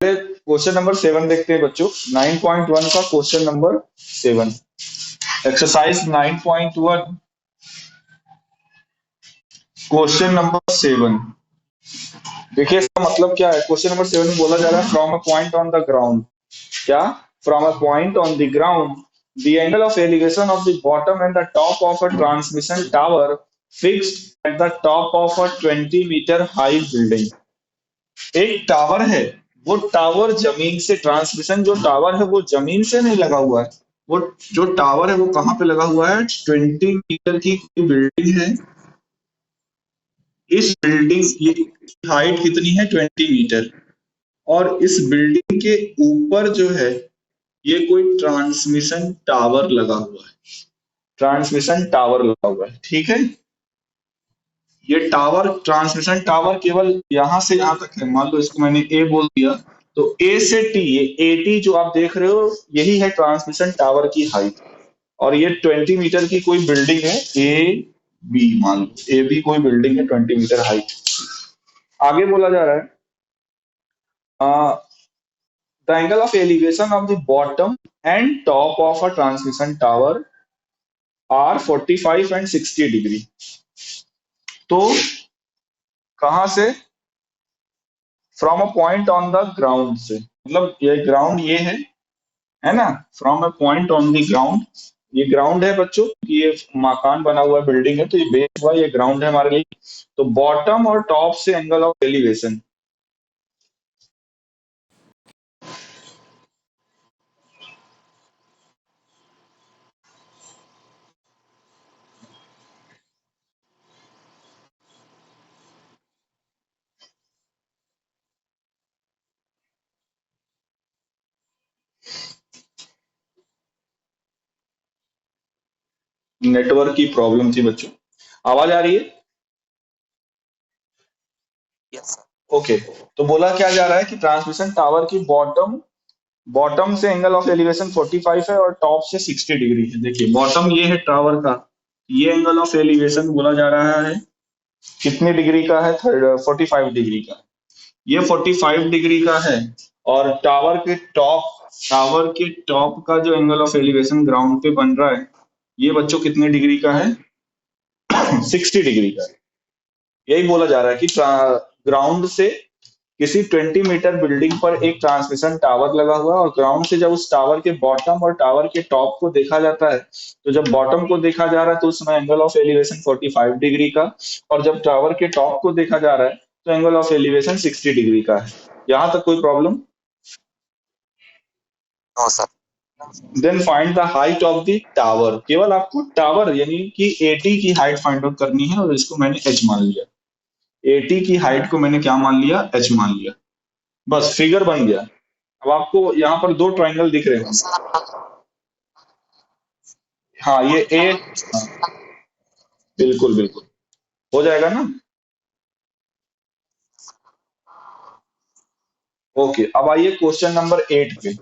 Question number 7 देखते हैं बच्चों। 9.1 का question number 7, exercise 9.1, question number 7। देखिए इसका मतलब क्या है। क्वेश्चन नंबर 7 में बोला जा रहा है from a point on the ground, क्या, from a point on the ground the angle of elevation of the bottom and the top of a transmission tower fixed at the top of a 20 metre high building. एक tower है, वो tower जमीन से, transmission जो tower है वो जमीन से नहीं लगा हुआ है। वो जो टावर है वो कहाँ पे लगा हुआ है, 20 मीटर की बिल्डिंग है। इस बिल्डिंग की हाइट कितनी है, 20 मीटर। और इस बिल्डिंग के ऊपर जो है ये कोई ट्रांसमिशन टावर लगा हुआ है। ट्रांसमिशन टावर लगा हुआ है, ठीक है। ये टावर, ट्रांसमिशन टावर केवल यहां से यहां तक है। मान लो इसको मैंने ए बोल दिया, तो ए से टी, ये ए टी जो आप देख रहे हो यही है ट्रांसमिशन टावर की हाइट। और ये 20 मीटर की कोई बिल्डिंग है, ए बी, मान लो ए बी कोई बिल्डिंग है 20 मीटर हाइट। आगे बोला जा रहा है the angle of elevation of the bottom and top of a transmission tower are 45 and 60 degree. तो कहां से, from a point on the ground से, मतलब ये ग्राउंड ये है ना। From a point on the ground, ये ग्राउंड है बच्चों, ये मकान बना हुआ बिल्डिंग है, तो ये बेस हुआ, ये ग्राउंड है हमारे लिए। तो बॉटम और टॉप से एंगल ऑफ एलिवेशन, नेटवर्क की प्रॉब्लम थी बच्चों। आवाज आ रही है? ओके। तो बोला क्या जा रहा है कि ट्रांसमिशन टावर की बॉटम, बॉटम से एंगल ऑफ एलिवेशन 45 है और टॉप से 60 डिग्री है। देखिए बॉटम ये है टावर का, ये एंगल ऑफ एलिवेशन बोला जा रहा है कितने डिग्री का है, 45 डिग्री का। ये 45 डिग्री का है। और टावर के टॉप का जो एंगल ऑफ एलिवेशन ग्राउंड पे बन रहा है, ये बच्चों कितने डिग्री का है, 60 डिग्री का है। यही बोला जा रहा है कि ग्राउंड से किसी 20 मीटर बिल्डिंग पर एक ट्रांसमिशन टावर लगा हुआ है, और ग्राउंड से जब उस टावर के बॉटम और टावर के टॉप को देखा जाता है, तो जब बॉटम को देखा जा रहा है तो उसमें एंगल ऑफ एलिवेशन 45 डिग्री का, और जब टावर के टॉप को देखा जा रहा है तो एंगल ऑफ एलिवेशन 60 डिग्री का है। यहां तक कोई problem? Then find the height of the tower. केवल आपको टावर यानी कि एटी की हाइट फाइंड आउट करनी है, और इसको मैंने एच मान लिया। एटी की हाइट को मैंने क्या मान लिया, एच मान लिया। बस फिगर बन गया। अब आपको यहाँ पर दो ट्राइंगल दिख रहे हैं। हाँ ये ए, हाँ, बिल्कुल बिल्कुल हो जाएगा ना। ओके, अब आइए क्वेश्चन नंबर 8 पे।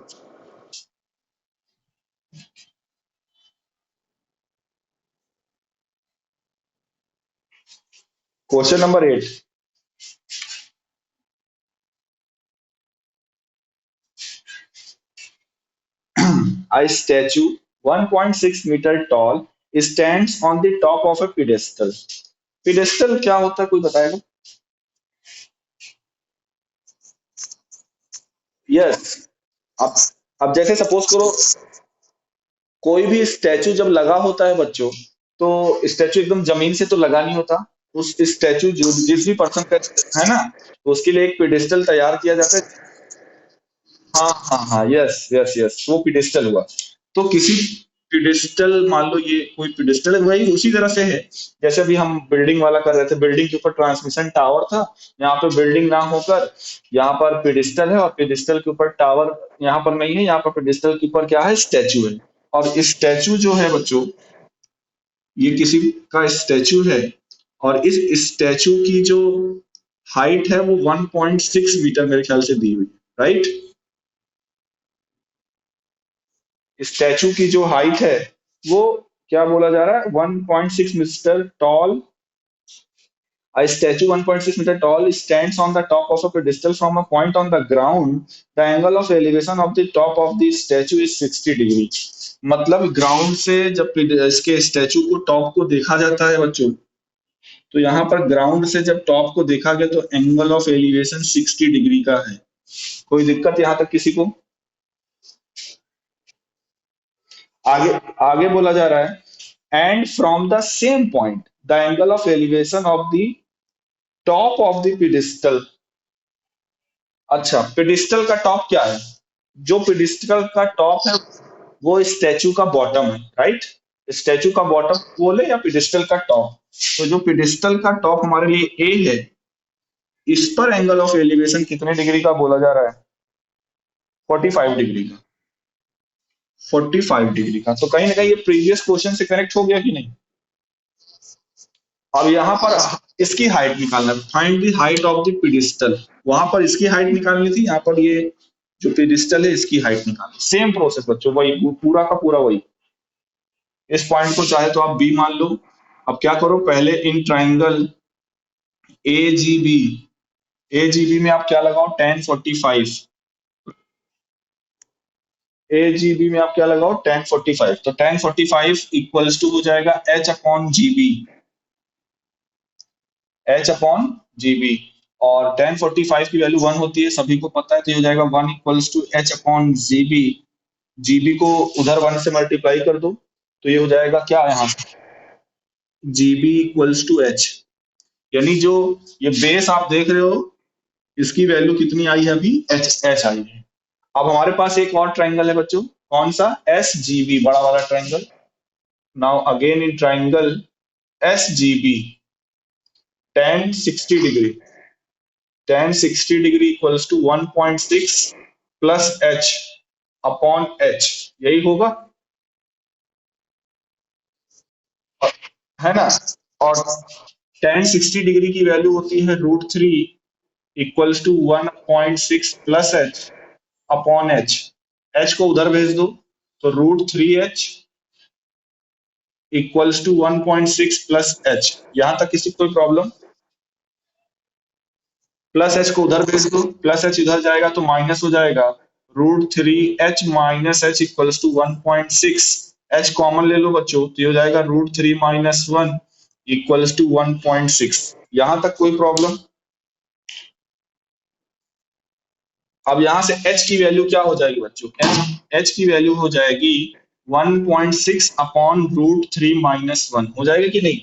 Question number 8, a statue 1.6 meter tall stands on the top of a pedestal। pedestal क्या होता है, कोई बताएगा? यस। अब अब जैसे सपोज करो कोई भी स्टैचू जब लगा होता है बच्चों, तो स्टैचू एकदम जमीन से तो लगा नहीं होता। उस स्टैचू जो जिस भी पर्सन का है ना, तो उसके लिए एक पेडिस्टल तैयार किया जाता है। हाँ हाँ हाँ, यस यस यस, वो पिडेस्टल हुआ। तो किसी पिडेस्टल, मान लो ये कोई पिडेस्टल है, वही उसी तरह से है जैसे अभी हम बिल्डिंग वाला कर रहे थे। बिल्डिंग के ऊपर ट्रांसमिशन टावर था, यहाँ पे बिल्डिंग ना होकर यहाँ पर पिडेस्टल है, और पिडेस्टल के ऊपर टावर यहाँ पर नहीं है, यहाँ पर पिडेस्टल के ऊपर क्या है, स्टैचू है। और इस स्टैचू जो है बच्चों, ये किसी का स्टैचू है, और इस स्टैचू की जो हाइट है वो 1.6 मीटर मेरे ख्याल से दी हुई, राइट। स्टैचू की जो हाइट है वो क्या बोला जा रहा है, 1.6 metre toll A statue 1.6 meter tall stands on the top of a pedestal from a point on the ground. The angle of elevation of the top of the statue is 60 degree. मतलब ground से जब इसके statue को top को देखा जाता है बच्चों, तो यहाँ पर ग्राउंड से जब टॉप को देखा गया तो एंगल ऑफ एलिवेशन 60 डिग्री का है। कोई दिक्कत यहाँ तक किसी को? आगे आगे बोला जा रहा है and from the same point the angle of elevation of the top of the pedestal. अच्छा, पिडिस्टल का टॉप क्या है? जो पिडिस्टल का टॉप है वो स्टैचू का बॉटम है, राइट? स्टैचू का बॉटम बोले या पिडिस्टल का टॉप? तो जो पिडिस्टल का टॉप हमारे लिए ए है, इस पर एंगल ऑफ एलिवेशन कितने डिग्री का बोला जा रहा है? 45 डिग्री का। 45 डिग्री का। तो कहीं ना कहीं ये प्रीवियस क्वेश्चन से कनेक्ट हो गया कि नहीं? अब यहाँ पर इसकी हाइट निकालना, find the height of the pedestal. वहां पर इसकी हाइट निकालनी थी, यहाँ पर ये जो पिडिस्टल है इसकी हाइट निकालनी। सेम प्रोसेस बच्चों, वही पूरा का पूरा वही। इस पॉइंट को चाहे तो आप बी मान लो। अब क्या करो, पहले in triangle A G B, A G B में आप क्या लगाओ, tan 45। ए जी बी में आप क्या लगाओ, tan 45। तो tan 45 इक्वल्स टू हो जाएगा h upon G B, h upon G B. और tan 45 की वैल्यू 1 होती है, सभी को पता है, तो ये हो जाएगा 1 equals to h upon G B. G B को उधर 1 से मल्टीप्लाई कर दो, तो ये हो जाएगा क्या यहाँ, G B equals to h। यानी जो ये बेस आप देख रहे हो, इसकी वैल्यू कितनी आई है अभी, एच आई है। अब हमारे पास एक और ट्राइंगल है बच्चों, कौन सा, एस जी बी, बड़ा वाला triangle. Now again in triangle S G B, tan 60 degree, tan 60 degree equals to 1.6 plus H upon H, यही होगा, है ना? और tan 60 डिग्री की वैल्यू होती है √3 equals to 1.6 plus H upon H. H को उधर भेज दो, तो √3h equals to 1.6 plus H. यहां तक किसी कोई प्रॉब्लम? प्लस एच को उधर भेज दो, प्लस एच इधर जाएगा तो माइनस हो जाएगा, √3h minus H equals to 1.6। H common ले लो बच्चों, तो ये हो जाएगा √3 माइनस 1 इक्वल्स टू 1.6। यहां तक कोई प्रॉब्लम? अब यहां से h की वैल्यू क्या हो जाएगी बच्चों, h की वैल्यू हो जाएगी 1.6 अपॉन √3 माइनस 1, हो जाएगा कि नहीं?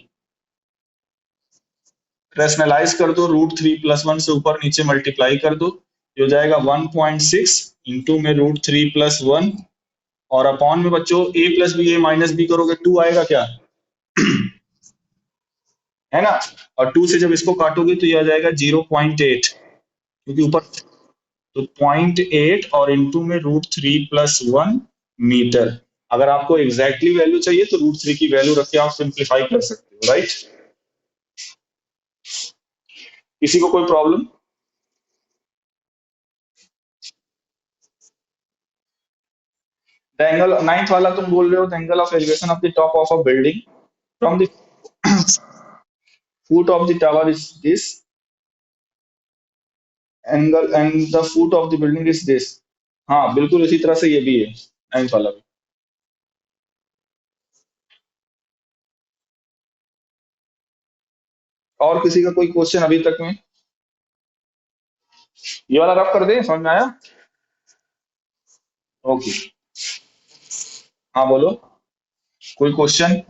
रैशनलाइज कर दो, √3 प्लस 1 से ऊपर नीचे मल्टीप्लाई कर दो, ये हो जाएगा 1.6 इंटू में √3 प्लस 1, और अपॉन में बच्चों a plus B, a minus B करोगे 2 आएगा क्या, है ना? और 2 से जब इसको काटोगे तो ये आ जाएगा 0.8, क्योंकि ऊपर, तो 0.8 और इंटू में √3 प्लस 1 मीटर। अगर आपको एग्जैक्टली वैल्यू चाहिए तो √3 की वैल्यू रख के आप सिंप्लीफाई कर सकते हो, राइट? किसी को कोई प्रॉब्लम? द एंगल, नाइन्थ वाला तुम बोल रहे हो, the angle of elevation of the top of a building from the foot of the tower is this angle and the foot of the building is this। हाँ बिल्कुल इसी तरह से ये भी है, नाइन्थ वाला भी। और किसी का कोई क्वेश्चन अभी तक में? ये वाला रफ कर दे, समझ में आया? ओके, हाँ बोलो, कोई क्वेश्चन?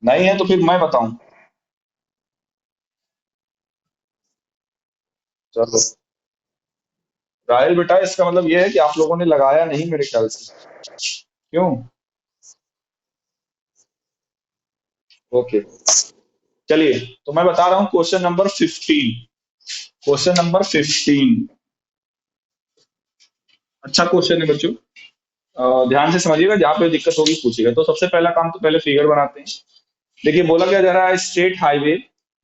नहीं है तो फिर मैं बताऊं? चलो, राहुल बेटा, इसका मतलब ये है कि आप लोगों ने लगाया नहीं मेरे ख्याल से। क्यों? ओके, चलिए, तो मैं बता रहा हूँ क्वेश्चन नंबर 15। क्वेश्चन नंबर 15 अच्छा क्वेश्चन है बच्चों, ध्यान से समझिएगा, जहां पे दिक्कत होगी पूछिएगा। तो सबसे पहला काम तो पहले फिगर बनाते हैं। देखिए बोला क्या जा रहा है, straight highway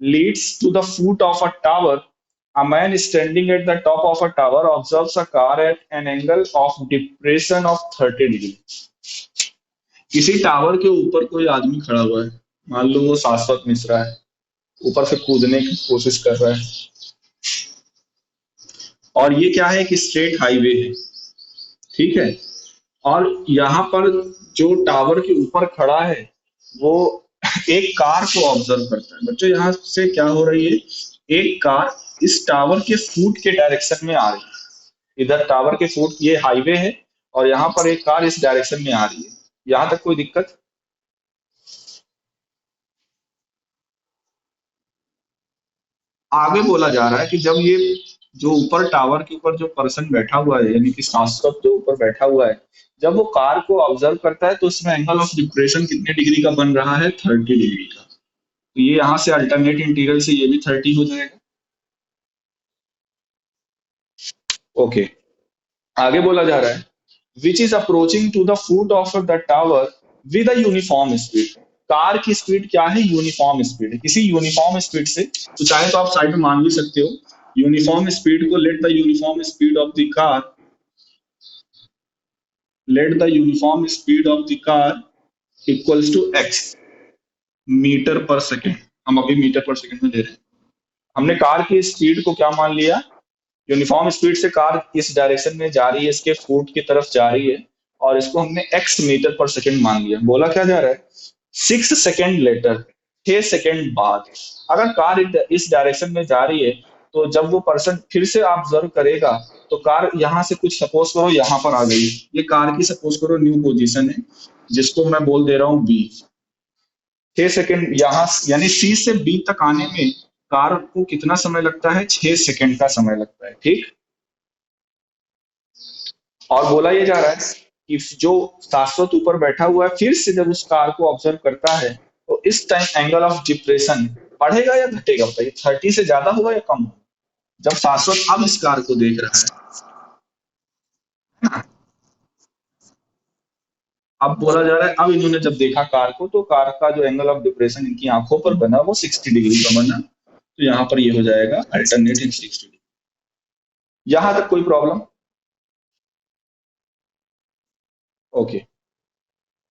leads to the foot of a tower. A man standing at the top of a tower observes a car at an angle of depression of 30 degree. किसी टावर के ऊपर कोई आदमी खड़ा हुआ है, मान लो वो शाश्वत मिश्रा है, ऊपर से कूदने की कोशिश कर रहा है, और ये क्या है कि स्ट्रेट हाईवे है, ठीक है। और यहाँ पर जो टावर के ऊपर खड़ा है वो एक कार को ऑब्जर्व करता है। बच्चों यहाँ से क्या हो रही है, एक कार इस टावर के फुट के डायरेक्शन में आ रही है। इधर टावर के फुट, ये हाईवे है, और यहाँ पर एक कार इस डायरेक्शन में आ रही है। यहाँ तक कोई दिक्कत? आगे बोला जा रहा है कि जब ये जो ऊपर टावर के ऊपर जो पर्सन बैठा हुआ है, यानी कि शाश्वत जो ऊपर बैठा हुआ है, जब वो कार को ऑब्जर्व करता है तो उसमें एंगल ऑफ डिप्रेशन कितने डिग्री का बन रहा है, 30 डिग्री का। तो ये यहाँ से अल्टरनेट इंटीग्रल से ये भी 30 हो जाएगा। ओके, आगे बोला जा रहा है which is approaching to the foot of the tower with a uniform speed. Car की स्पीड क्या है, यूनिफॉर्म स्पीड है, किसी यूनिफॉर्म स्पीड से। तो चाहे तो आप साइड में मान भी सकते हो, यूनिफॉर्म स्पीड को let the uniform speed of the car, let the uniform speed of the car equals to X metre per second. हम अभी मीटर पर सेकेंड में ले रहे हैं। हमने कार की स्पीड को क्या मान लिया, यूनिफॉर्म स्पीड से कार इस डायरेक्शन में जा रही है, इसके फुट की तरफ जा रही है, और इसको हमने एक्स मीटर पर सेकेंड मान लिया। बोला क्या जा रहा है, 6 सेकेंड लेटर, 6 सेकेंड बाद अगर कार इस डायरेक्शन में जा रही है, तो जब वो पर्सन फिर से ऑब्जर्व करेगा तो कार यहाँ से कुछ सपोज करो यहाँ पर आ गई, ये कार की सपोज करो न्यू पोजीशन है, जिसको मैं बोल दे रहा हूँ बी। 6 सेकेंड यहाँ, यानी सी से बी तक आने में कार को कितना समय लगता है, 6 सेकेंड का समय लगता है, ठीक। और बोला ये जा रहा है कि जो शाश्वत ऊपर बैठा हुआ है फिर से जब उस कार को ऑब्जर्व करता है तो इस टाइम एंगल ऑफ डिप्रेशन बढ़ेगा या घटेगा, बताइए, 30 से ज्यादा होगा या कम होगा, जब शाश्वत अब इस कार को देख रहा है। अब बोला जा रहा है अब इन्होंने जब देखा कार को तो कार का जो एंगल ऑफ डिप्रेशन इनकी आंखों पर बना वो 60 डिग्री का बना। तो यहाँ पर ये हो जाएगा अल्टरनेट इन 60 डिग्री। यहाँ तक कोई प्रॉब्लम? ओके।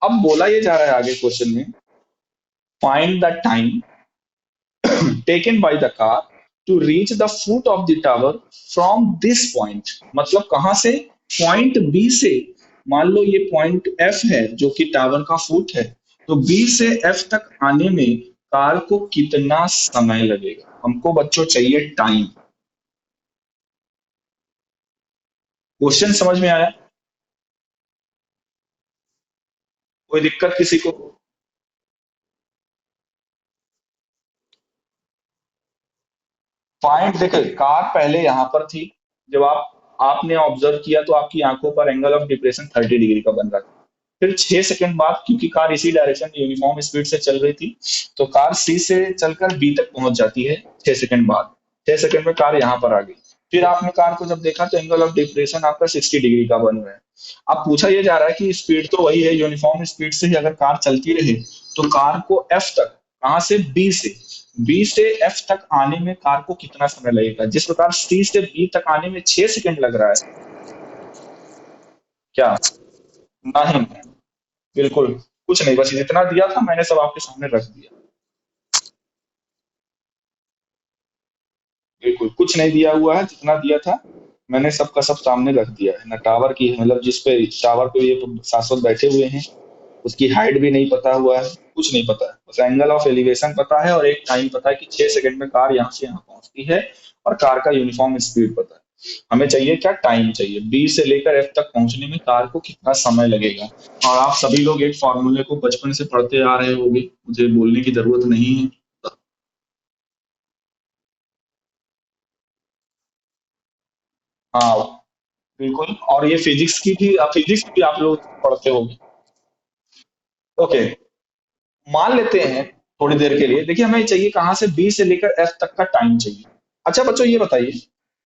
अब बोला ये जा रहा है आगे क्वेश्चन में, find the time taken by the car to reach the foot of the tower from this point। मतलब कहां से, पॉइंट बी से। मान लो ये पॉइंट एफ है जो कि टावर का फुट है, तो बी से एफ तक आने में कार को कितना समय लगेगा, हमको बच्चों चाहिए टाइम। क्वेश्चन समझ में आया? कोई दिक्कत किसी को? पॉइंट देखे, कार पहले यहां पर थी, जब आपने ऑब्जर्व किया तो आपकी आंखों पर एंगल ऑफ डिप्रेशन 30 डिग्री का बन रहा था। फिर 6 सेकंड बाद, क्योंकि कार इसी डायरेक्शन में यूनिफॉर्म स्पीड से चल रही थी, तो कार सी से चलकर बी तक पहुंच जाती है 6 सेकंड बाद। 6 सेकंड में कार यहाँ पर आ गई। फिर आपने कार को जब देखा तो एंगल ऑफ डिप्रेशन आपका 60 डिग्री का बन रहा है। अब पूछा यह जा रहा है कि स्पीड तो वही है, यूनिफॉर्म स्पीड से ही अगर कार चलती रहे तो कार को एफ तक, कहां से, बी से, बी से एफ तक आने में कार को कितना समय लगेगा। जिस प्रकार सी से बी तक आने में 6 सेकंड लग रहा है, क्या? नहीं, बिल्कुल कुछ नहीं, बस जितना दिया था मैंने सब आपके सामने रख दिया। बिल्कुल कुछ नहीं दिया हुआ है, जितना दिया था मैंने सबका सब सामने रख दिया है। ना टावर की, मतलब जिस पे टावर पे ये शाश्वत बैठे हुए हैं उसकी हाइट भी नहीं पता हुआ है, कुछ नहीं पता है, बस एंगल ऑफ एलिवेशन पता है और एक टाइम पता है कि 6 सेकंड में कार यहाँ से यहाँ पहुंचती है, और कार का यूनिफॉर्म स्पीड पता है। हमें चाहिए क्या, टाइम चाहिए, बी से लेकर एफ तक पहुंचने में कार को कितना समय लगेगा। और आप सभी लोग एक फॉर्मूले को बचपन से पढ़ते आ रहे होंगे, मुझे बोलने की जरूरत नहीं है। हाँ बिल्कुल, और ये फिजिक्स भी आप लोग पढ़ते होंगे। ओके, मान लेते हैं थोड़ी देर के लिए, देखिए हमें चाहिए कहां से, बी से लेकर एफ तक का टाइम चाहिए। अच्छा बच्चों ये बताइए,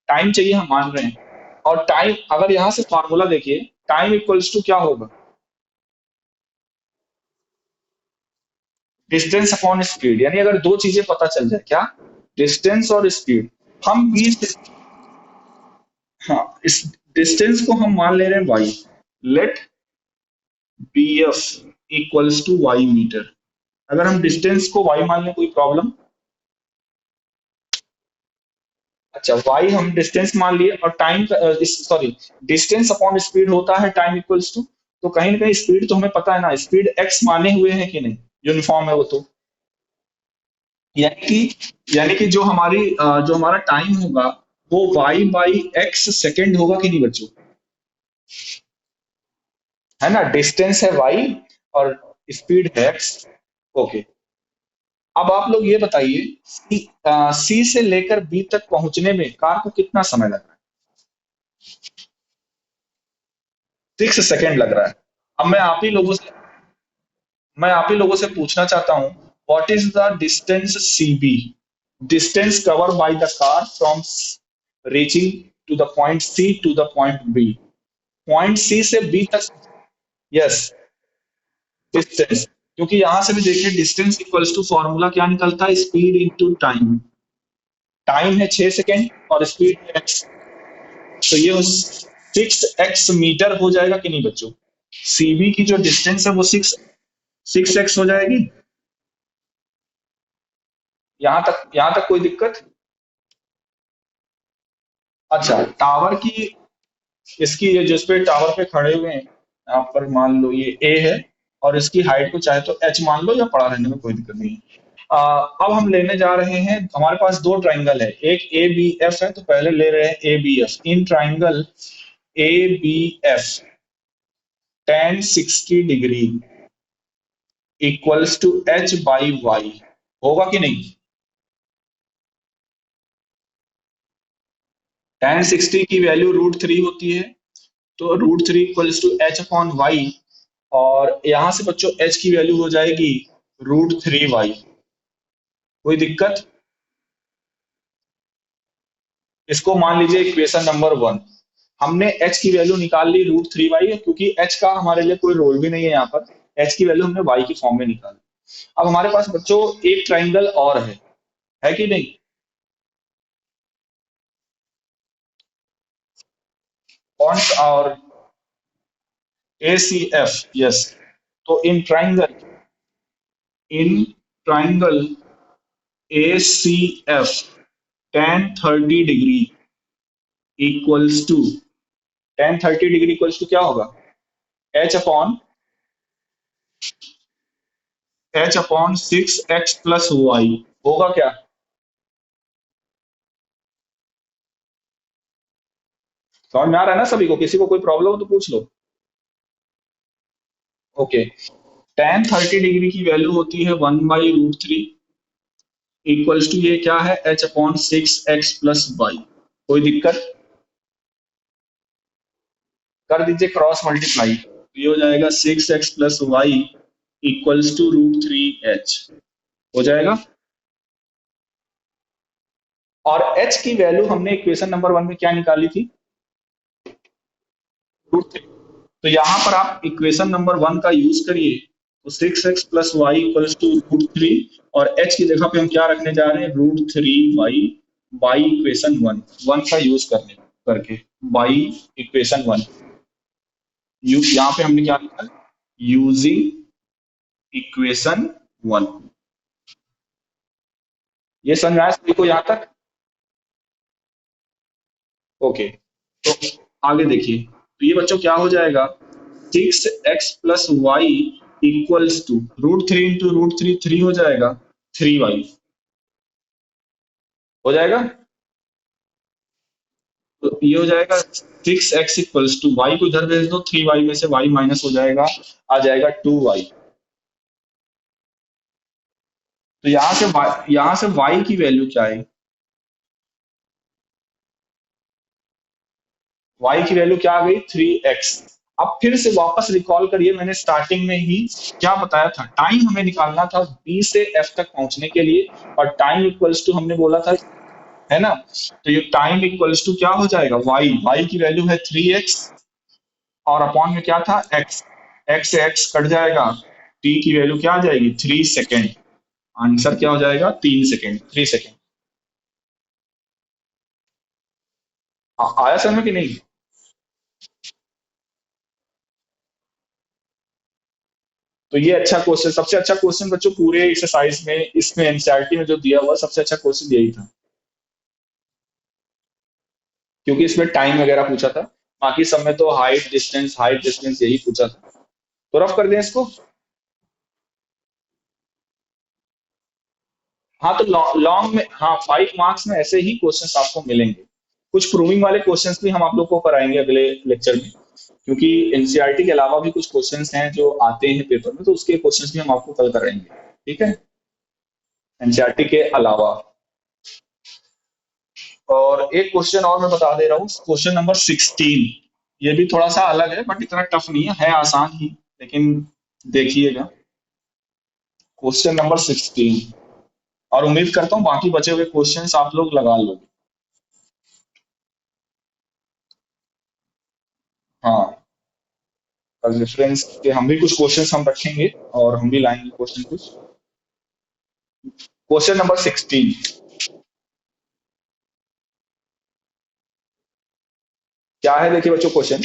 टाइम चाहिए हम मान रहे हैं, और टाइम अगर यहां से फॉर्मूला देखिए, टाइम इक्वल्स टू क्या होगा, डिस्टेंस अपॉन स्पीड। यानी अगर दो चीजें पता चल जाए, क्या, डिस्टेंस और स्पीड। हम बी से, हाँ, इस डिस्टेंस को हम मान ले रहे हैं Y, let B F equals to Y metre. अगर हम डिस्टेंस को y मान लें, कोई प्रॉब्लम? अच्छा, y हम डिस्टेंस मान लिए और time, sorry, distance upon speed होता है टाइम इक्वल्स टू, तो कहीं ना कहीं स्पीड तो हमें पता है ना, स्पीड x माने हुए है कि नहीं, यूनिफॉर्म है वो तो। यानी यानी कि जो हमारा टाइम होगा वो y बाई एक्स सेकेंड होगा कि नहीं बच्चों? है ना, डिस्टेंस है y और स्पीड है x। ओके। अब आप लोग ये बताइए, सी से लेकर बी तक पहुंचने में कार को कितना समय लग रहा है? 6 सेकेंड लग रहा है। अब मैं आप ही लोगों से पूछना चाहता हूं, what is the distance C B, distance cover by the car from reaching to the point C to the point B, point C से बी तक। Yes, distance. क्योंकि यहां से भी देखिए, डिस्टेंस इक्वल्स टू फॉर्मूला क्या निकलता है, स्पीड इंटू टाइम। टाइम है 6 सेकेंड और स्पीड है एक्स, तो ये 6x मीटर हो जाएगा कि नहीं बच्चों? सीबी की जो डिस्टेंस है वो 6x हो जाएगी। यहां तक कोई दिक्कत? अच्छा, टावर की, इसकी ये जिस पे टावर पे खड़े हुए हैं, यहाँ पर मान लो ये ए है, और इसकी हाइट को चाहे तो एच मान लो या पड़ा रहने में कोई दिक्कत नहीं है। अब हम लेने जा रहे हैं, हमारे पास दो ट्राइंगल है, एक ए बी एफ है, तो पहले ले रहे हैं A B F. In triangle A B F, tan 60 degree equals to H by Y, होगा कि नहीं? tan 60 की वैल्यू √3 होती है, तो √3 equals to H upon Y, और यहां से बच्चों एच की वैल्यू हो जाएगी √3 वाई। कोई दिक्कत? इसको मान लीजिए इक्वेशन नंबर 1। हमने एच की वैल्यू निकाल ली √3 वाई, क्योंकि एच का हमारे लिए कोई रोल भी नहीं है यहाँ पर, एच की वैल्यू हमने वाई की फॉर्म में निकाली। अब हमारे पास बच्चों एक ट्राइंगल और है कि नहीं? कौन सा? और ए सी एफ, यस। तो in triangle A C F, tan 30 degree equals to, tan 30 degree equals to क्या होगा, एच अपॉन 6x+y, होगा क्या? समझ में आ रहा है ना सभी को? किसी को कोई प्रॉब्लम हो तो पूछ लो। ओके। tan 30 डिग्री की वैल्यू होती है 1/√3 इक्वल्स टू, ये क्या है, h/6x+y। कोई दिक्कत? कर दीजिए क्रॉस मल्टीप्लाई, तो ये हो जाएगा 6x+y इक्वल्स टू √3h, हो जाएगा। और h की वैल्यू हमने इक्वेशन नंबर 1 में क्या निकाली थी, √3। तो यहां पर आप इक्वेशन नंबर 1 का यूज करिए, तो 6x+y इक्वल्स टू √3, और h की जगह पे हम क्या रखने जा रहे हैं, √3y बाई इक्वेशन 1, 1 का यूज करके, बाई इक्वेशन 1। यहाँ पे हमने क्या लिखा, यूजिंग इक्वेशन 1। ये समझ में आया सभी को यहाँ तक? ओके। तो आगे देखिए, तो ये बच्चों क्या हो जाएगा, 6x+y इक्वल्स टू √3 इंटू √3, 3 हो जाएगा, 3y हो जाएगा। तो ये हो जाएगा 6x इक्वल्स टू, वाई को इधर भेज दो, 3y में से y माइनस हो जाएगा, आ जाएगा 2y। तो यहाँ से y की वैल्यू क्या है, y की वैल्यू क्या आ गई, 3x। अब फिर से वापस रिकॉल करिए, मैंने स्टार्टिंग में ही क्या बताया था, टाइम हमें निकालना था बी से एफ तक पहुंचने के लिए, और टाइम इक्वल्स टू हमने बोला था, है ना? तो ये टाइम इक्वल्स टू क्या हो जाएगा, वाई की वैल्यू है 3x, और अपॉन में क्या था, एक्स, एक्स से एक्स कट जाएगा, टी की वैल्यू क्या आ जाएगी, 3 सेकेंड। आंसर क्या हो जाएगा, 3 सेकेंड, 3 सेकेंड। आया समझ में कि नहीं? तो ये अच्छा क्वेश्चन, सबसे अच्छा क्वेश्चन बच्चों पूरे एक्सरसाइज में, इसमें एनसीईआरटी में जो दिया हुआ सबसे अच्छा क्वेश्चन यही था, क्योंकि इसमें टाइम वगैरह पूछा था। बाकी सब में तो हाइट डिस्टेंस यही पूछा था। तो रफ कर दें इसको। हाँ, तो लॉन्ग में, हाँ 5 मार्क्स में ऐसे ही क्वेश्चंस आपको मिलेंगे। कुछ प्रूविंग वाले क्वेश्चंस भी हम आप लोग को कराएंगे अगले लेक्चर में, क्योंकि एनसीईआरटी के अलावा भी कुछ क्वेश्चंस हैं जो आते हैं पेपर में, तो उसके क्वेश्चंस भी हम आपको कल कराएंगे। ठीक है, एनसीईआरटी के अलावा। और एक क्वेश्चन और मैं बता दे रहा हूँ, क्वेश्चन नंबर 16। ये भी थोड़ा सा अलग है, बट इतना टफ नहीं है आसान ही, लेकिन देखिएगा। क्वेश्चन नंबर 16, और उम्मीद करता हूँ बाकी बचे हुए क्वेश्चंस आप लोग लगा लोगे। हाँ, रेफरेंस के हम भी कुछ क्वेश्चंस हम रखेंगे, और हम भी लाएंगे क्वेश्चन कुछ। क्वेश्चन नंबर 16 क्या है, देखिए बच्चों question.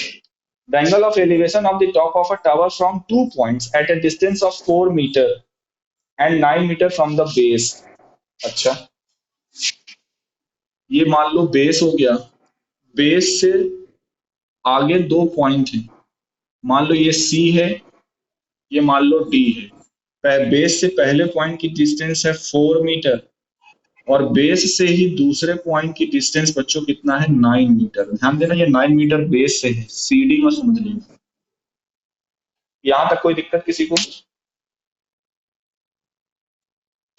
The angle of elevation of the top of a tower from 2 points at a distance of 4 metre and 9 metre from the base. अच्छा, ये मान लो बेस हो गया, बेस से आगे 2 पॉइंट है, मान लो ये सी है, ये मान लो डी है। बेस से पहले पॉइंट की डिस्टेंस है 4 मीटर, और बेस से ही दूसरे पॉइंट की डिस्टेंस बच्चों कितना है, 9 मीटर। ध्यान देना, ये 9 मीटर बेस से है, सीडी में समझ लीजिए। यहां तक कोई दिक्कत किसी को?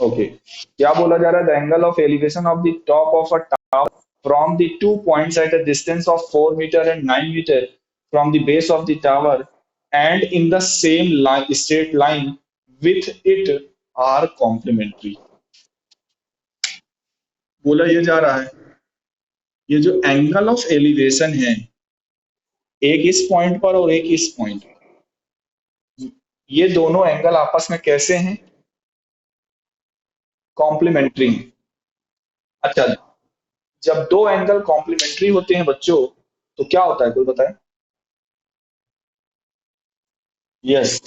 ओके, क्या बोला जा रहा है, the angle of elevation of the top of a tower from the 2 points at a distance of 4 metre and 9 metre from the base of the tower and in the same line, straight line with it are complementary. बोला ये जा रहा है, ये जो angle of elevation है, एक इस पॉइंट पर और एक इस पॉइंट, ये दोनों एंगल आपस में कैसे हैं, कॉम्प्लीमेंट्री। अच्छा, जब दो एंगल कॉम्प्लीमेंट्री होते हैं बच्चों, तो क्या होता है, कोई बताए? यस,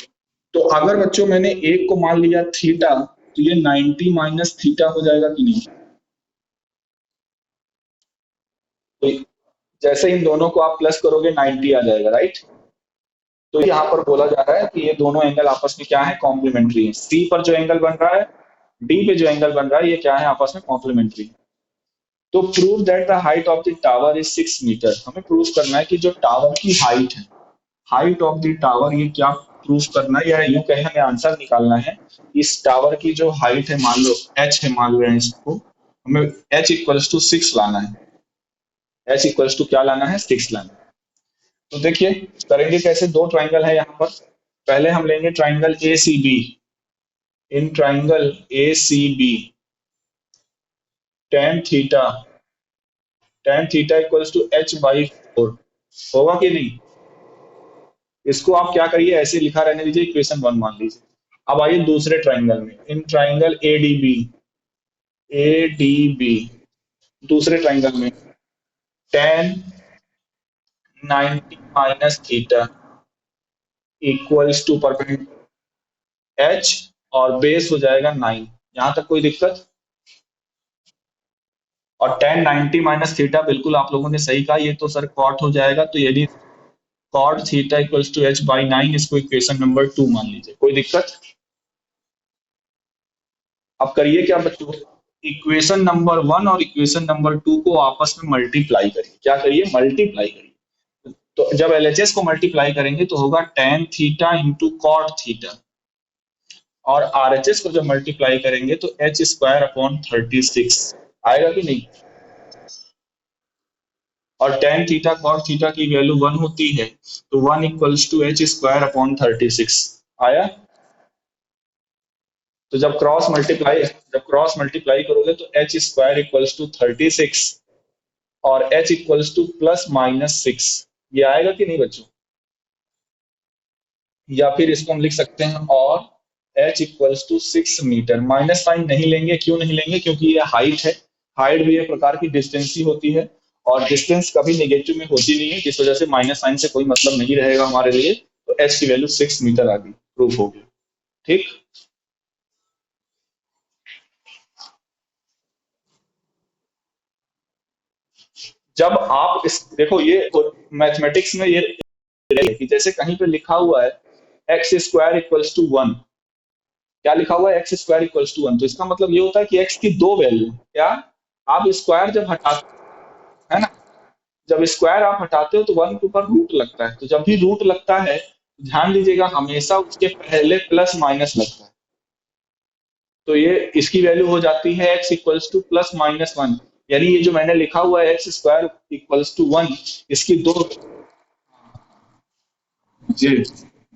तो अगर बच्चों मैंने एक को मान लिया थीटा, तो ये 90 माइनस थीटा हो जाएगा कि नहीं? तो जैसे इन दोनों को आप प्लस करोगे 90 आ जाएगा, राइट? तो यहाँ पर बोला जा रहा है कि ये दोनों एंगल आपस में क्या है, कॉम्प्लीमेंट्री है। सी पर जो एंगल बन रहा है, डी पे जो एंगल बन रहा है, ये क्या है, आपस में कॉम्प्लीमेंट्री। तो prove that the height of the tower is 6 metre. हमें प्रूव करना है कि जो टावर की हाइट है, हाइट ऑफ द टावर, ये क्या प्रूव करना है, या यूं कहें हमें आंसर निकालना है। इस टावर की जो हाइट है, मान लो एच है, मान रहे हैं इसको, हमें एच इक्वल्स टू 6 लाना है। एच इक्वल्स टू क्या लाना है, 6 लाना है। तो देखिए करेंगे कैसे, दो ट्राइंगल है यहाँ पर। पहले हम लेंगे triangle A C B. In triangle A C B, tan theta, tan theta equals to H by 4, होगा कि नहीं? इसको आप क्या करिए, ऐसे लिखा रहने दीजिए, इक्वेशन 1 मान लीजिए। अब आइए दूसरे ट्राइंगल में, in triangle A D B, A D B, दूसरे ट्राइंगल में tan 90 minus theta equals to H, और बेस हो जाएगा 9। यहां तक कोई दिक्कत? और टेन 90 माइनस थीटा, बिल्कुल आप लोगों ने सही कहा, ये तो सर कॉट हो जाएगा। तो यदि cot theta equals to H by 9, इसको इक्वेशन नंबर 2 मान लीजिए। कोई दिक्कत? अब करिए क्या बच्चों, इक्वेशन नंबर 1 और इक्वेशन नंबर 2 को आपस में मल्टीप्लाई करिए। क्या करिए, मल्टीप्लाई करिए। तो जब एलएचएस को मल्टीप्लाई करेंगे तो होगा tan theta into cot theta, और आरएचएस को जब मल्टीप्लाई करेंगे तो एच स्क्वायर अपॉन 36 आएगा कि नहीं? और टेन थीटा कॉट थीटा की वैल्यू 1 होती है, तो 1 equals to H square upon 36 आया। तो जब क्रॉस मल्टीप्लाई करोगे तो एच स्क्वायर इक्वल्स टू 36, और H equals to plus minus 6, ये आएगा कि नहीं बच्चों? या फिर इसको हम लिख सकते हैं, और H equals to 6 metre. Minus sign नहीं लेंगे, क्यों नहीं लेंगे, क्योंकि ये हाइट है। हाइट भी एक प्रकार की डिस्टेंस ही होती है, और डिस्टेंस कभी नेगेटिव में होती नहीं है, जिस वजह से माइनस साइन से कोई मतलब नहीं रहेगा हमारे लिए। तो एच की वैल्यू 6 मीटर आ गई, प्रूफ हो गया। ठीक। जब आप इस देखो ये मैथमेटिक्स में ये है कि जैसे कहीं पे लिखा हुआ है X square equals to one, क्या लिखा हुआ है X square equals to one, तो इसका मतलब ये होता है कि एक्स की दो वैल्यू क्या, आप स्क्वायर जब हटाते है ना, जब स्क्वायर आप हटाते हो तो वन के ऊपर रूट लगता है, तो जब भी रूट लगता है ध्यान दीजिएगा हमेशा उसके पहले प्लस माइनस लगता है, तो ये इसकी वैल्यू हो जाती है X equals to plus minus one, यानी ये जो मैंने लिखा हुआ है X square equals to one, इसकी दो, जी,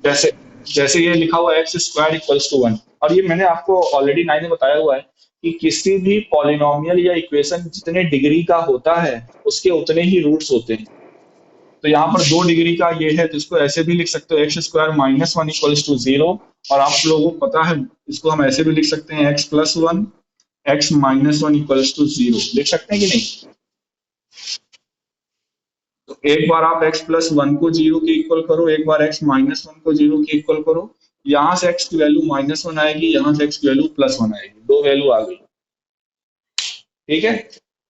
जैसे जैसे ये लिखा हुआ है X square equals to one, और ये मैंने आपको ऑलरेडी नाइन में बताया हुआ है कि किसी भी पॉलिनोमियल या इक्वेशन जितने डिग्री का होता है उसके उतने ही रूट्स होते हैं, तो यहाँ पर दो डिग्री का ये है तो इसको ऐसे भी लिख सकते हो X square minus one equals to zero, और आप लोगों को पता है इसको हम ऐसे भी लिख सकते हैं X plus one, X minus one equals to zero, लिख सकते हैं कि नहीं। तो एक बार आप x प्लस वन को जीरो के इक्वल करो, एक बार x माइनस वन को जीरो के इक्वल करो, यहाँ से x की वैल्यू माइनस वन आएगी, यहाँ से x की वैल्यू प्लस वन आएगी, दो वैल्यू आ गई, ठीक है।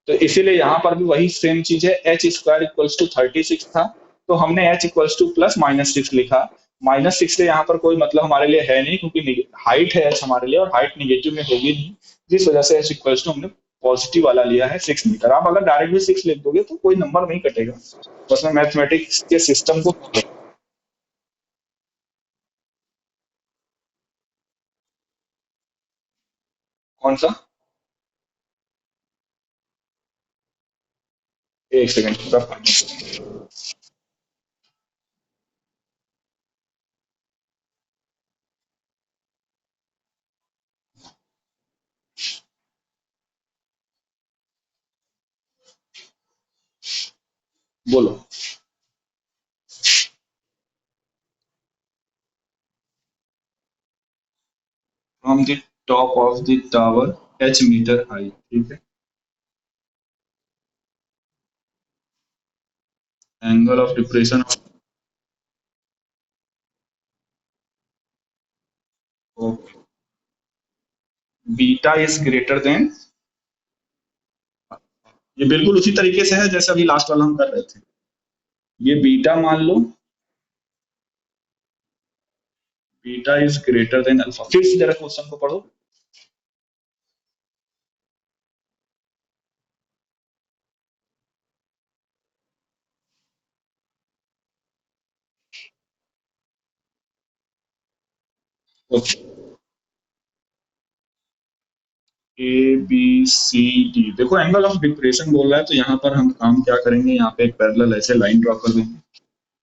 तो इसीलिए यहाँ पर भी वही सेम चीज है, एच स्क्वायर इक्वल्स टू 36 था, तो हमने H equals to plus minus six लिखा, माइनस सिक्स से यहाँ पर कोई मतलब हमारे लिए है नहीं क्योंकि हाइट है एच हमारे लिए और हाइट निगेटिव में होगी नहीं, जिस वजह से एच इक्वल्स टू हमने पॉजिटिव वाला लिया है 6 मीटर। आप अगर डायरेक्ट भी 6 लिख दोगे तो कोई नंबर नहीं कटेगा, बस मैं मैथमेटिक्स के सिस्टम को, कौन सा, एक सेकंड पूरा बोलो। From the top of the tower h metre high, ठीक है, angle of depression of beta is greater than, ये बिल्कुल उसी तरीके से है जैसे अभी लास्ट वाला हम कर रहे थे, ये बीटा मान लो, beta is greater than alpha, फिर से जरा क्वेश्चन को पढ़ो। Okay, A B C D, देखो एंगल ऑफ डिप्रेशन बोल रहा है तो यहाँ पर हम काम क्या करेंगे, यहाँ पे एक पैरेलल ऐसे लाइन ड्रॉ कर देंगे,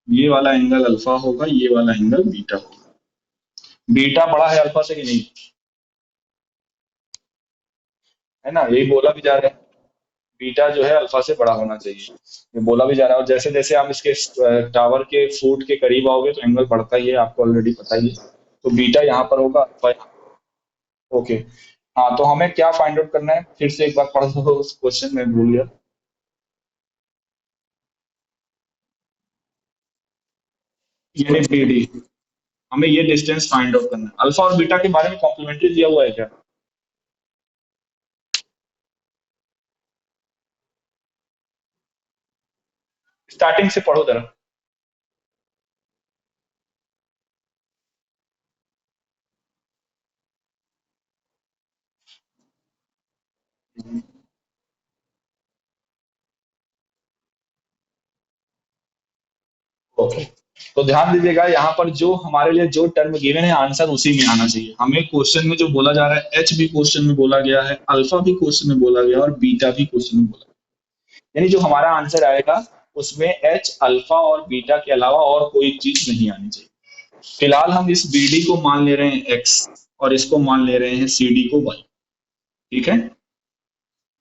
ये वाला एंगल अल्फा होगा, ये वाला एंगल बीटा होगा, बीटा बड़ा है अल्फा से कि नहीं, है ना, यही बोला भी जा रहा है, बीटा जो है अल्फा से बड़ा होना चाहिए, ये बोला भी जा रहा है, और जैसे जैसे आप इसके टावर के फूट के करीब आओगे तो एंगल बढ़ता ही है, आपको ऑलरेडी पता ही है, तो बीटा यहाँ पर होगा अल्फा, ओके। हाँ तो हमें क्या फाइंड आउट करना है, फिर से एक बार पढ़ दो उस क्वेश्चन में, भूल गया। यानी बी डी, हमें ये डिस्टेंस फाइंड आउट करना है, अल्फा और बीटा के बारे में कॉम्प्लीमेंट्री दिया हुआ है क्या, स्टार्टिंग से पढ़ो जरा। ओके, तो ध्यान दीजिएगा यहाँ पर जो हमारे लिए जो टर्म गिवन है आंसर उसी में आना चाहिए, हमें क्वेश्चन में जो बोला जा रहा है एच भी क्वेश्चन में बोला गया है, अल्फा भी क्वेश्चन में बोला गया और बीटा भी क्वेश्चन में बोला गया, यानी जो हमारा आंसर आएगा उसमें एच अल्फा और बीटा के अलावा और कोई चीज नहीं आनी चाहिए। फिलहाल हम इस बी डी को मान ले रहे हैं एक्स और इसको मान ले रहे हैं सी डी को वाई, ठीक है,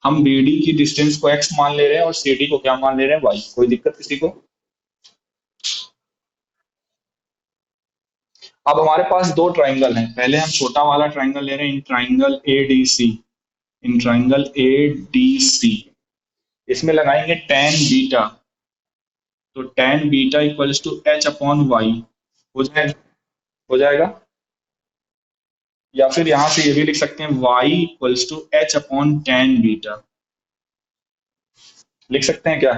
हम बी डी की डिस्टेंस को एक्स मान ले रहे हैं और सी डी को क्या मान ले रहे हैं वाई, कोई दिक्कत किसी को। अब हमारे पास दो ट्राइंगल हैं, पहले हम छोटा वाला ट्राइंगल ले रहे हैं, in triangle A D C, in triangle A D C, इसमें लगाएंगे टेन बीटा, तो tan beta equals to H upon Y, हो जाएगा, हो जाएगा। या फिर यहां से ये भी लिख सकते हैं y equals to H upon tan beta. लिख सकते हैं क्या?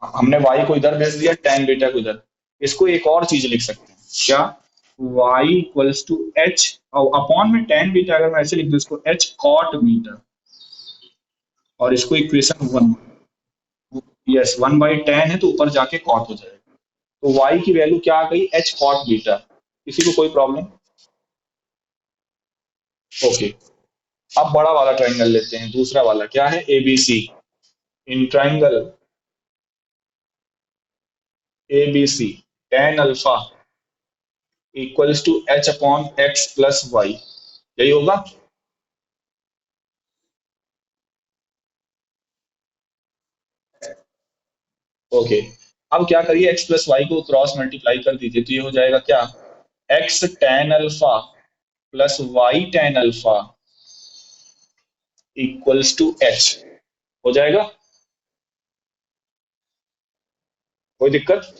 हमने y को इधर भेज दिया, टेन बीटा को इधर। इसको एक और चीज लिख सकते हैं क्या? y इक्वल्स टू एच और अपॉन में टेन बीटा, अगर मैं ऐसे लिख दूं इसको एच कॉट बीटा, और इसको equation one. Yes, one by ten है तो ऊपर जाके कॉट हो जाएगा। तो y की वैल्यू क्या आ गई? H cot beta. किसी को कोई प्रॉब्लम? ओके। अब बड़ा वाला ट्राइंगल लेते हैं, दूसरा वाला क्या है? ABC. In triangle ABC tan alpha equals to H upon X plus Y, यही होगा। ओके। अब क्या करिए, एक्स प्लस वाई को क्रॉस मल्टीप्लाई कर दीजिए, तो ये हो जाएगा क्या? X tan alpha plus Y tan alpha equals to H, हो जाएगा। कोई दिक्कत?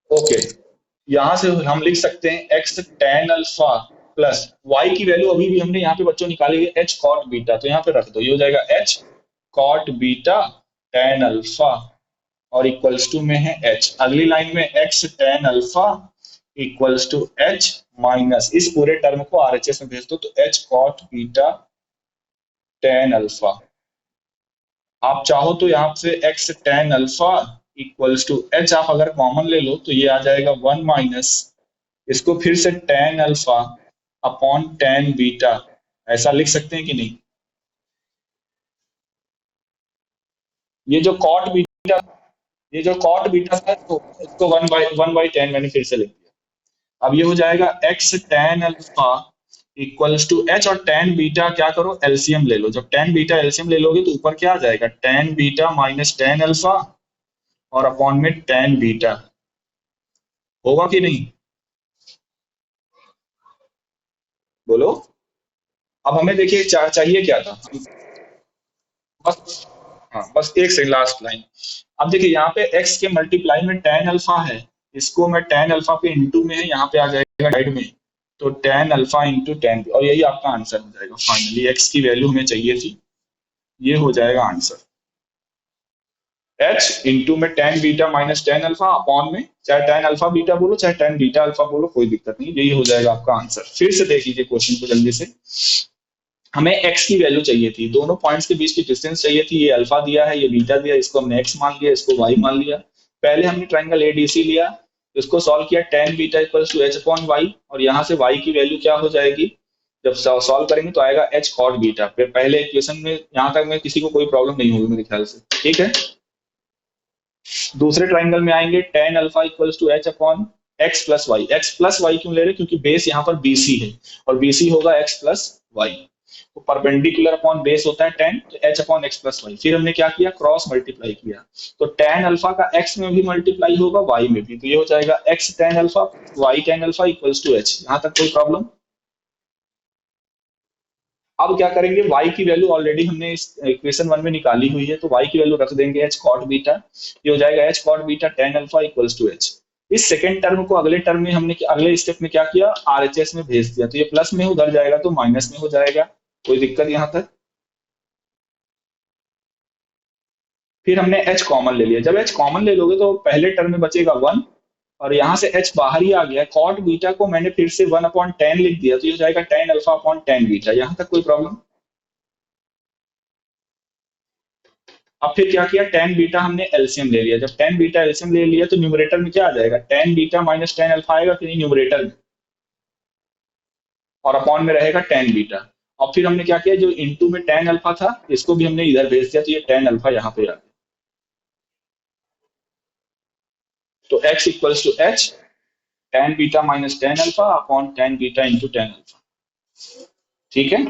ओके। यहां से हम लिख सकते हैं X tan alpha plus Y की वैल्यू अभी भी हमने यहाँ पे बच्चों निकाली है एच कॉट बीटा, तो यहाँ पे रख दो, ये हो जाएगा H cot beta tan alpha और इक्वल्स टू में है एच। अगली लाइन में X tan alpha equals to H minus इस पूरे टर्म को आरएचएस में भेज दो, तो H cot beta tan alpha. आप चाहो तो यहाँ से X tan alpha equals to H आप अगर कॉमन ले लो तो ये आ जाएगा वन माइनस इसको फिर से ten alpha upon tan beta, ऐसा लिख सकते हैं कि नहीं? ये जो कॉट बीटा, ये जो कॉट बीटा था तो इसको वन बाई टेन मैंने फिर से लिख दिया। अब ये हो जाएगा X tan alpha equals to H, और टेन बीटा क्या करो, एलसीएम ले लो। जब टेन बीटा एलसीएम ले लोगे तो ऊपर क्या आ जाएगा? Ten beta minus tan alpha और अपॉन में टेन बीटा, होगा कि नहीं? बोलो। अब हमें देखिए चाहिए क्या था? बस, हाँ बस एक सेकंड, लास्ट लाइन। अब देखिए यहाँ पे x के मल्टीप्लाई में टेन अल्फा है, इसको मैं टेन अल्फा पे इंटू में है, यहाँ पे आ जाएगा साइड में, तो टेन अल्फा इंटू टेन, और यही आपका आंसर हो जाएगा। फाइनली x की वैल्यू हमें चाहिए थी, ये हो जाएगा आंसर। h इंटू में ten beta minus tan alpha upon में, चाहे टेन अल्फा बीटा बोलो चाहे टेन बीटा अल्फा बोलो, कोई दिक्कत नहीं, यही हो जाएगा आपका आंसर। फिर से देख लीजिए क्वेश्चन को जल्दी से। हमें x की वैल्यू चाहिए थी, दोनों पॉइंट्स के बीच की डिस्टेंस चाहिए थी। ये अल्फा दिया है, ये बीटा दिया, इसको हमने x मान लिया, इसको y मान लिया। पहले हमने ट्राइंगल एडीसी लिया, इसको सॉल्व किया, tan beta equals to H upon Y, और यहाँ से y की वैल्यू क्या हो जाएगी? जब सॉल्व करेंगे तो आएगा एच कॉट बीटा। फिर पहले इक्वेशन में यहाँ तक में किसी को कोई प्रॉब्लम नहीं होगी मेरे ख्याल से, ठीक है। दूसरे ट्राइंगल में आएंगे, tan alpha equals to H upon X plus Y. X plus Y क्यों ले रहे? क्योंकि बेस यहाँ पर बीसी है, और बीसी होगा एक्स प्लस वाई, तो परपेंडिकुलर अपॉन बेस होता है टेन, तो H upon X plus Y. फिर हमने क्या किया? क्रॉस मल्टीप्लाई किया, तो टेन अल्फा का एक्स में भी मल्टीप्लाई होगा, वाई में भी, तो ये हो जाएगा X tan alpha Y tan alpha equals to H. यहाँ तक कोई प्रॉब्लम? अब क्या करेंगे, y की वैल्यू ऑलरेडी हमने इस इक्वेशन वन में निकाली हुई है, तो y की वैल्यू रख देंगे एच कॉट बीटा, ये हो जाएगा H cot beta tan alpha equals to H. इस सेकेंड टर्म को अगले टर्म में हमने अगले स्टेप में क्या किया? आरएचएस में भेज दिया, तो ये प्लस में उधर जाएगा तो माइनस में हो जाएगा, कोई दिक्कत यहाँ तक? फिर हमने h कॉमन ले लिया, जब h कॉमन ले लोगे तो पहले टर्म में बचेगा वन, और यहाँ से h बाहर ही आ गया, कॉट बीटा को मैंने फिर से वन अपॉन टेन लिख दिया, तो ये हो जाएगा ten alpha upon tan beta. यहाँ तक कोई प्रॉब्लम? अब फिर क्या किया, टेन बीटा हमने एलसीएम ले लिया, जब टेन बीटा एलसीएम ले लिया तो न्यूमरेटर में क्या आ जाएगा? Ten beta minus tan alpha आएगा कि नहीं न्यूमरेटर में, और अपॉन में रहेगा टेन बीटा। और फिर हमने क्या किया, जो इंटू में टेन अल्फा था इसको भी हमने इधर भेज दिया, तो ये टेन अल्फा यहाँ पे आ गया, तो x equals to H tan beta minus tan alpha upon tan beta into tan alpha, ठीक है।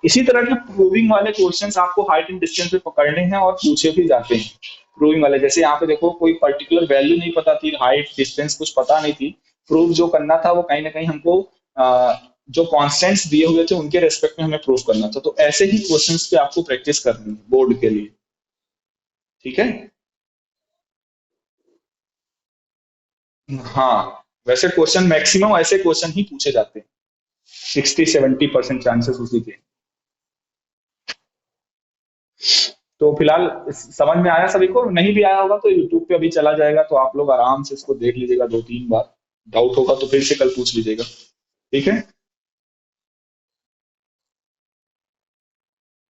इसी तरह के प्रूविंग वाले क्वेश्चंस आपको हाइट एंड डिस्टेंस पे पकड़ने हैं और पूछे भी जाते हैं। प्रूविंग वाले जैसे यहाँ पे देखो, कोई पर्टिकुलर वैल्यू नहीं पता थी, हाइट डिस्टेंस कुछ पता नहीं थी, प्रूव जो करना था वो कहीं ना कहीं हमको जो कॉन्स्टेंट्स दिए हुए थे उनके रेस्पेक्ट में हमें प्रूव करना था। तो ऐसे ही क्वेश्चंस पे आपको प्रैक्टिस करनी है बोर्ड के लिए, ठीक है। हाँ, वैसे क्वेश्चन मैक्सिमम ऐसे क्वेश्चन ही पूछे जाते हैं। 60-70% चांसेस उसी के। तो फिलहाल समझ में आया सभी को? नहीं भी आया होगा तो यूट्यूब पे अभी चला जाएगा, तो आप लोग आराम से इसको देख लीजिएगा 2-3 बार। डाउट होगा तो फिर से कल पूछ लीजिएगा। ठीक है।